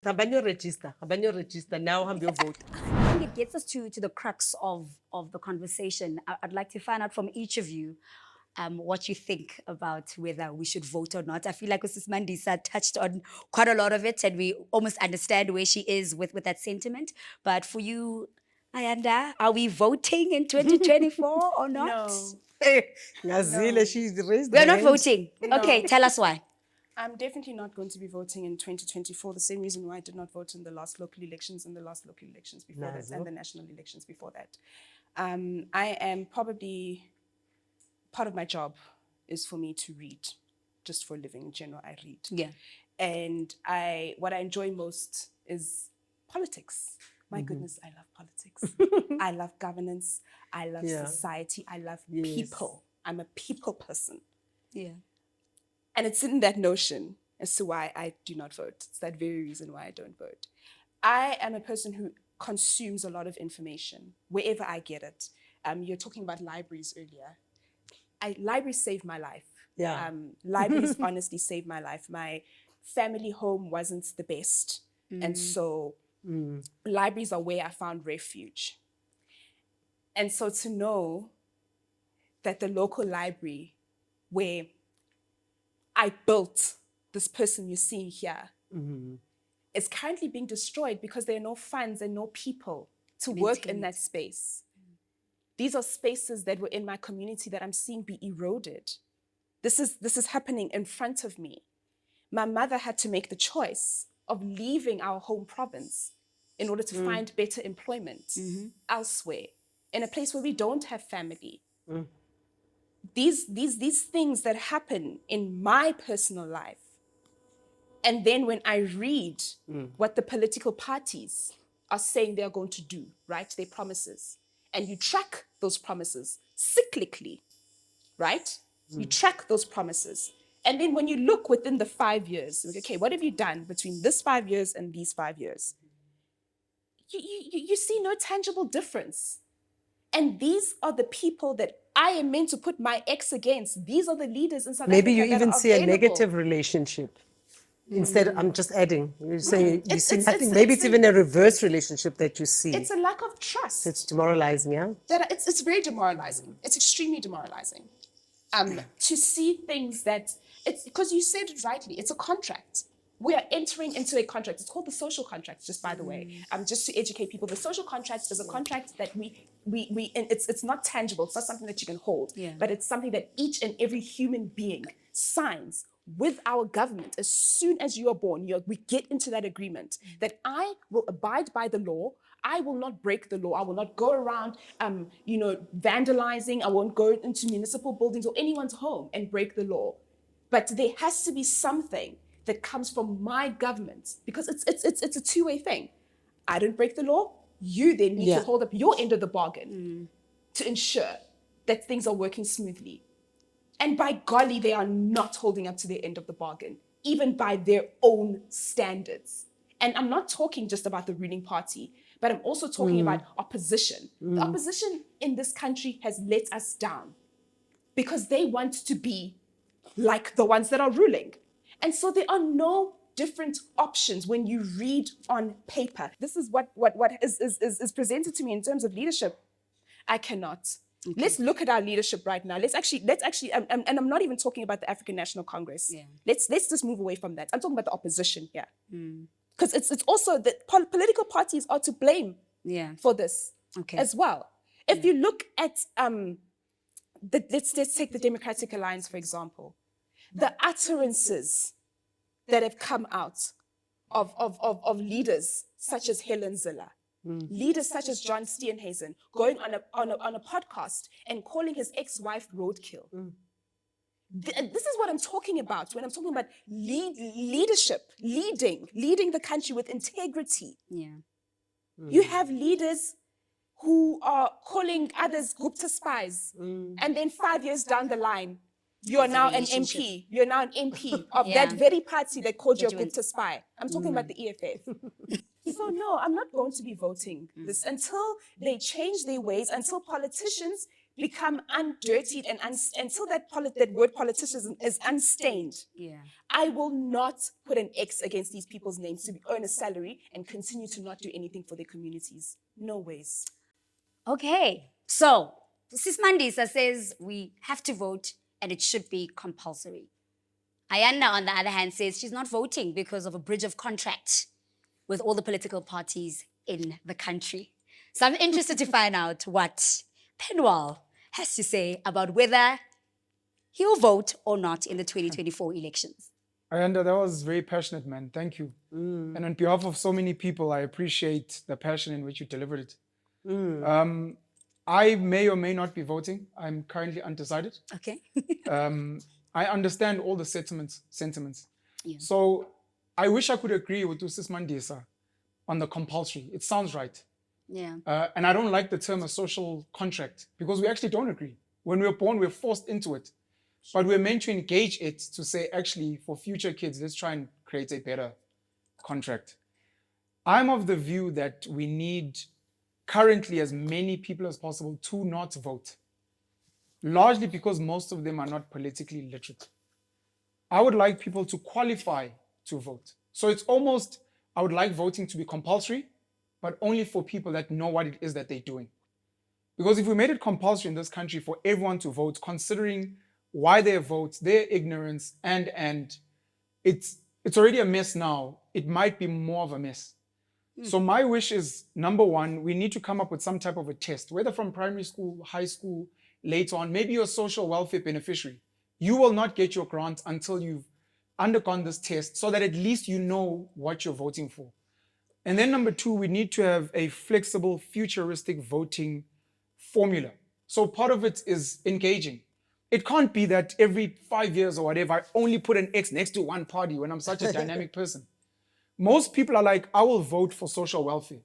Habanyo register. Now I'm your vote. I think it gets us to the crux of the conversation. I'd like to find out from each of you what you think about whether we should vote or not. I feel like Mrs. Mandisa touched on quite a lot of it, and we almost understand where she is with that sentiment. But for you, Ayanda, are we voting in 2024 or not? No. Ngazile, she's raised We're the not hand. voting. No. Okay, tell us why. I'm definitely not going to be voting in 2024. The same reason why I did not vote in the last local elections and the last local elections before that, and the national elections before that. I am probably, part of my job is for me to read, just for a living in general, I read. Yeah. And what I enjoy most is politics. My goodness, I love politics. I love governance. I love society. I love people. I'm a people person. Yeah. And it's in that notion as to why I do not vote. It's that very reason why I don't vote. I am a person who consumes a lot of information wherever I get it. You're talking about libraries earlier. Libraries saved my life. Yeah. Libraries honestly saved my life. My family home wasn't the best. And so libraries are where I found refuge. And so to know that the local library where I built this person you're seeing here is currently being destroyed because there are no funds and no people to work in that space. These are spaces that were in my community that I'm seeing be eroded. This is happening in front of me. My mother had to make the choice of leaving our home province in order to find better employment elsewhere, in a place where we don't have family. These things that happen in my personal life. And then when I read what the political parties are saying they're going to do, right? Their promises. And you track those promises cyclically, right? You track those promises. And then when you look within the 5 years, okay, what have you done between this 5 years and these 5 years? You see no tangible difference. And these are the people that I am meant to put my ex against. These are the leaders in South Africa. Maybe you even see a available. negative relationship. Instead, I'm just adding. You're saying you see nothing. Maybe it's even a reverse relationship that you see. It's a lack of trust. It's demoralizing, yeah? It's very demoralizing. It's extremely demoralizing. To see things that, it's because you said it rightly, it's a contract. We are entering into a contract. It's called the social contract, just by the way. Just to educate people, the social contract is a contract that it's not tangible. It's not something that you can hold, but it's something that each and every human being signs with our government. As soon as you are born, we get into that agreement that I will abide by the law. I will not break the law. I will not go around, vandalizing. I won't go into municipal buildings or anyone's home and break the law. But there has to be something that comes from my government, because it's a two-way thing. I don't break the law. You then need to hold up your end of the bargain to ensure that things are working smoothly. And by golly, they are not holding up to their end of the bargain, even by their own standards. And I'm not talking just about the ruling party, but I'm also talking about opposition. The opposition in this country has let us down because they want to be like the ones that are ruling. And so there are no different options when you read on paper. This is what is presented to me in terms of leadership. I cannot. Okay. Let's look at our leadership right now. Let's actually, and I'm not even talking about the African National Congress. Yeah. Let's just move away from that. I'm talking about the opposition here. Because it's also that political parties are to blame for this as well. If you look at, let's take the Democratic Alliance, for example. The utterances that have come out of leaders such as Helen Ziller, leaders such as John Steenhuisen, going on a podcast and calling his ex-wife roadkill. This is what I'm talking about when I'm talking about leadership, leading the country with integrity. You have leaders who are calling others Gupta spies, and then 5 years down the line, you're now an MP. You're now an MP of that very party that called you a Gupta spy. I'm talking about the EFF. So no, I'm not going to be voting this until they change their ways, until politicians become undirtied and until that word politician is unstained, Yeah. I will not put an X against these people's names to earn a salary and continue to not do anything for their communities. No ways. Okay. So, Sis Mandisa says we have to vote and it should be compulsory. Ayanda, on the other hand, says she's not voting because of a bridge of contract with all the political parties in the country. So I'm interested to find out what Penwal has to say about whether he'll vote or not in the 2024 elections. Ayanda, that was very passionate, man. Thank you. And on behalf of so many people, I appreciate the passion in which you delivered it. I may or may not be voting. I'm currently undecided. Okay. I understand all the sentiments. Yeah. So I wish I could agree with Sis Mandisa on the compulsory. It sounds right. Yeah. And I don't like the term a social contract because we actually don't agree. When we're born, we're forced into it. But we're meant to engage it to say, actually, for future kids, let's try and create a better contract. I'm of the view that we need currently as many people as possible to not vote, largely because most of them are not politically literate. I would like people to qualify to vote. So it's almost, I would like voting to be compulsory, but only for people that know what it is that they're doing. Because if we made it compulsory in this country for everyone to vote, considering why they vote, their ignorance, and it's already a mess now, it might be more of a mess. So my wish is, number one, we need to come up with some type of a test, whether from primary school, high school, later on, maybe you're a social welfare beneficiary. You will not get your grant until you've undergone this test so that at least you know what you're voting for. And then number two, we need to have a flexible, futuristic voting formula. So part of it is engaging. It can't be that every 5 years or whatever, I only put an X next to one party when I'm such a dynamic person. Most people are like, I will vote for social welfare,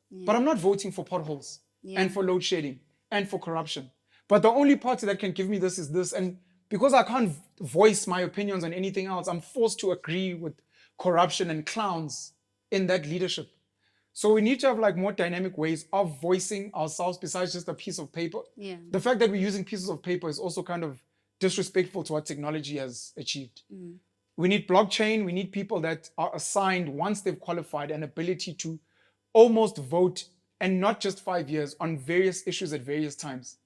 but I'm not voting for potholes and for load shedding and for corruption. But the only party that can give me this is this. And because I can't voice my opinions on anything else, I'm forced to agree with corruption and clowns in that leadership. So we need to have like more dynamic ways of voicing ourselves besides just a piece of paper. Yeah. The fact that we're using pieces of paper is also kind of disrespectful to what technology has achieved. We need blockchain. We need people that are assigned, once they've qualified, an ability to almost vote, and not just 5 years, on various issues at various times,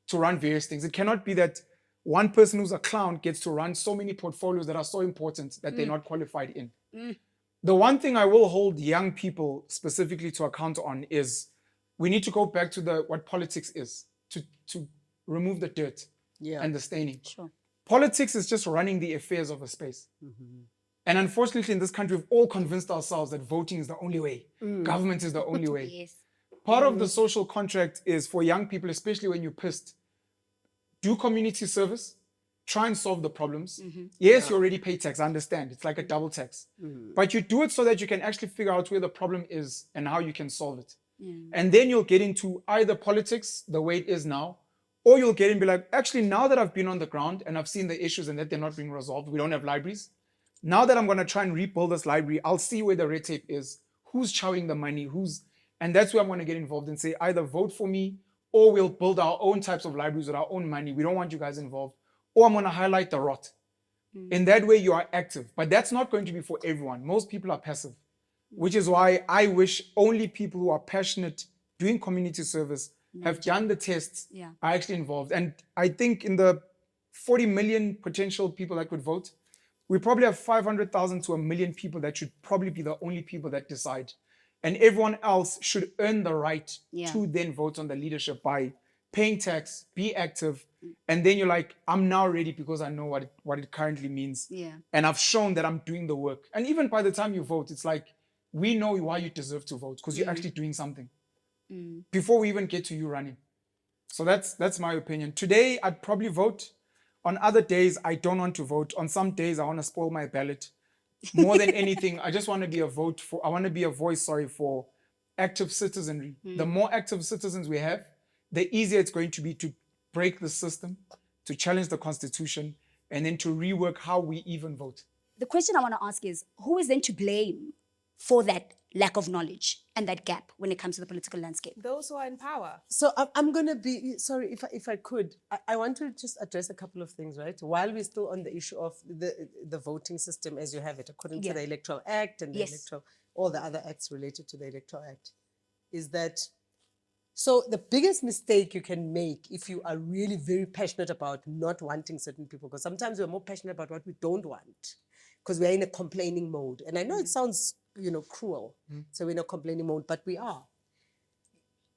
to run various things. It cannot be that one person who's a clown gets to run so many portfolios that are so important that they're not qualified in. The one thing I will hold young people specifically to account on is we need to go back to what politics is, to remove the dirt and the staining. Sure. Politics is just running the affairs of a space. And unfortunately, in this country, we've all convinced ourselves that voting is the only way. Government is the only way. Yes. Part of the social contract is for young people, especially when you're pissed, do community service, try and solve the problems. Yes, you already pay tax, I understand. It's like a double tax. But you do it so that you can actually figure out where the problem is and how you can solve it. And then you'll get into either politics, the way it is now, or you'll get in and be like, actually, now that I've been on the ground and I've seen the issues and that they're not being resolved, we don't have libraries. Now that I'm going to try and rebuild this library, I'll see where the red tape is, who's chowing the money, and that's where I'm going to get involved and say, either vote for me, or we'll build our own types of libraries with our own money. We don't want you guys involved. Or I'm going to highlight the rot. In that way, you are active. But that's not going to be for everyone. Most people are passive, which is why I wish only people who are passionate doing community service, have done the tests, are actually involved. And I think in the 40 million potential people that could vote, we probably have 500,000 to 1 million people that should probably be the only people that decide. And everyone else should earn the right to then vote on the leadership by paying tax, be active, and then you're like, I'm now ready because I know what it currently means. And I've shown that I'm doing the work. And even by the time you vote, it's like, we know why you deserve to vote, because you're actually doing something before we even get to you running. So that's my opinion. Today, I'd probably vote. On other days, I don't want to vote. On some days, I want to spoil my ballot. More than anything, I just want to be a voice for active citizenry. The more active citizens we have, the easier it's going to be to break the system, to challenge the constitution, and then to rework how we even vote. The question I want to ask is, who is then to blame for that lack of knowledge and that gap when it comes to the political landscape? Those who are in power. So I'm going to be, sorry, if I could, I want to just address a couple of things, right? While we're still on the issue of the voting system as you have it, according to the Electoral Act and all the other acts related to the Electoral Act, is that, so the biggest mistake you can make if you are really very passionate about not wanting certain people, because sometimes we're more passionate about what we don't want, because we're in a complaining mode. And I know it sounds, cruel. So we're in a complaining mode, but we are.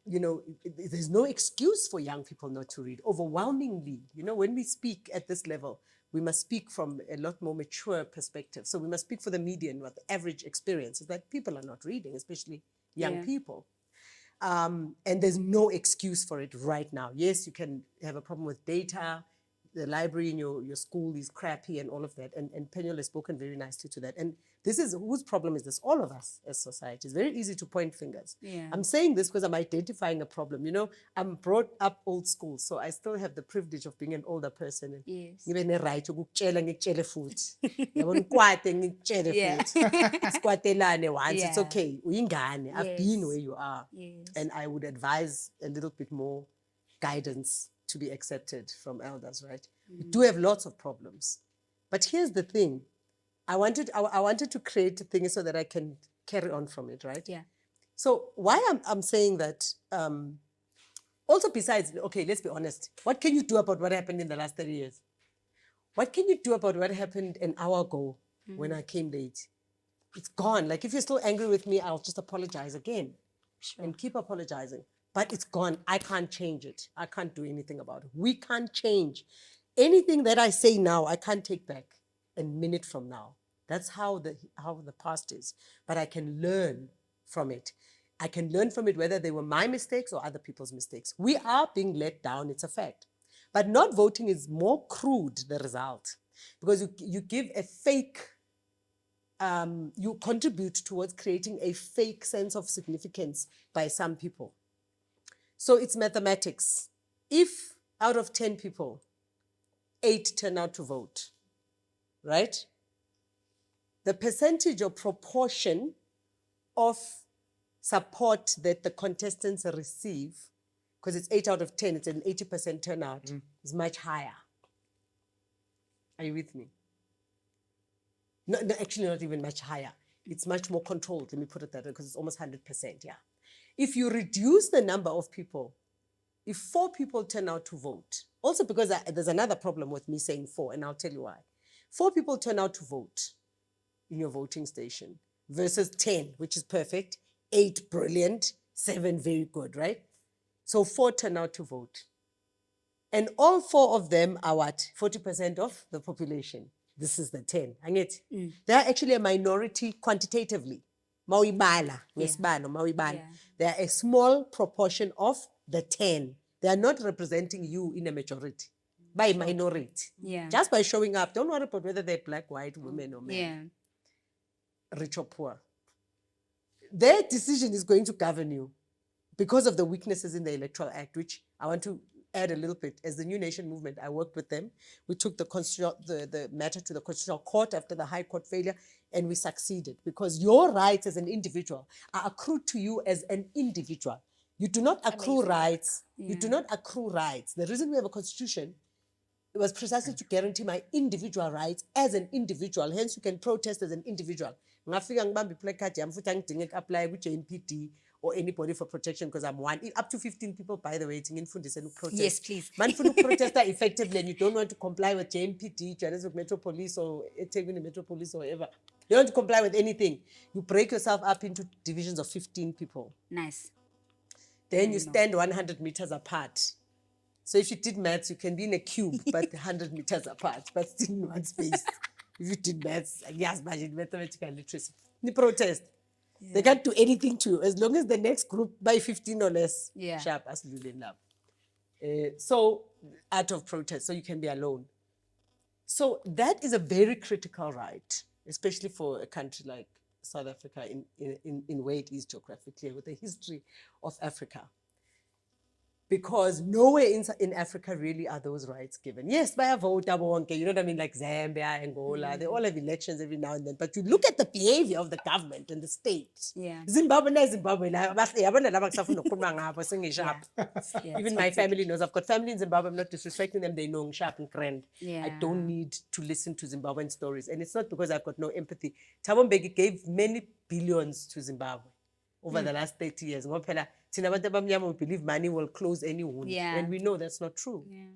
There's no excuse for young people not to read. Overwhelmingly, when we speak at this level, we must speak from a lot more mature perspective. So we must speak for the median, what the average experience is that people are not reading, especially young people. And there's no excuse for it right now. Yes, you can have a problem with data. The library in your school is crappy and all of that. And Penuel has spoken very nicely to that. And this is, whose problem is this? All of us as society. It's very easy to point fingers. I'm saying this because I'm identifying a problem. I'm brought up old school, so I still have the privilege of being an older person. And ngibe ne-right ukukutshela ngikutshele futhi. Yabona ukwate ngikutshele futhi. Sikwatelane once, it's okay. Uyingane. I've been where you are. And I would advise a little bit more guidance to be accepted from elders, right? We do have lots of problems. But here's the thing. I wanted to create a thing so that I can carry on from it, right? Yeah. So why I'm saying that, also besides, okay, let's be honest. What can you do about what happened in the last 30 years? What can you do about what happened an hour ago when I came late? It's gone. Like, if you're still angry with me, I'll just apologize again and keep apologizing. But it's gone. I can't change it. I can't do anything about it. We can't change. Anything that I say now, I can't take back a minute from now. That's how the past is. But I can learn from it. I can learn from it whether they were my mistakes or other people's mistakes. We are being let down, it's a fact. But not voting is more crude, the result. Because you give a fake, you contribute towards creating a fake sense of significance by some people. So it's mathematics. If out of 10 people, 8 turn out to vote, right? The percentage or proportion of support that the contestants receive, because it's 8 out of 10, it's an 80% turnout, is much higher. Are you with me? No, actually not even much higher. It's much more controlled, let me put it that way, because it's almost 100%, yeah. If you reduce the number of people, if 4 people turn out to vote, also because there's another problem with me saying 4, and I'll tell you why. 4 people turn out to vote in your voting station versus 10, which is perfect, 8 brilliant, 7 very good, right? So 4 turn out to vote. And all 4 of them are what? 40% of the population. This is the 10. They are actually a minority quantitatively. Mawibala, mawibala. They are a small proportion of the 10. They are not representing you in a majority, by minority. Just by showing up. Don't worry about whether they're black, white, women, or men, rich or poor. Their decision is going to govern you because of the weaknesses in the Electoral Act, which I want to add a little bit. As the New Nation movement, I worked with them. We took the matter to the Constitutional Court after the High Court failure, and we succeeded because your rights as an individual are accrued to you as an individual. You do not accrue rights. You do not accrue rights. The reason we have a constitution, it was precisely to guarantee my individual rights as an individual. Hence, you can protest as an individual. Ngafika ngibambe placard yami futhi angidinge apply ku JNPD or anybody for protection because I'm one. Up to 15 people, by the way, to protest. Yes, please. Man funa protester effectively and you don't want to comply with JNPD, Johannesburg Metro Police or eThekwini Metro Police or whatever. You don't want to comply with anything. You break yourself up into divisions of 15 people. Nice. Then you stand 100 meters apart. So if you did maths, you can be in a cube, but 100 meters apart, but still in one space. If you did maths, yes, imagine mathematical literacy. You protest. They can't do anything to you as long as the next group by 15 or less. Sharp as doing up. So out of protest, so you can be alone. So that is a very critical right, especially for a country like South Africa in where it is geographically, with the history of Africa. because nowhere in Africa really are those rights given. Yes, by a vote, you know what I mean, like Zambia, Angola, they all have elections every now and then. But you look at the behavior of the government and the state. Yeah. Zimbabwe, yabona laba kusafuna ukukhuluma ngabo, sengisharp. Yeah, Even my family knows. I've got family in Zimbabwe. I'm not disrespecting them. They know sharp and grand. I Yeah. don't need to listen to Zimbabwean stories. And it's not because I've got no empathy. Thabo Mbeki gave many billions to Zimbabwe over the last 30 years. Ngoba phela thina abantu abamnyama we believe money will close any wound. Yeah. And we know that's not true. Yeah.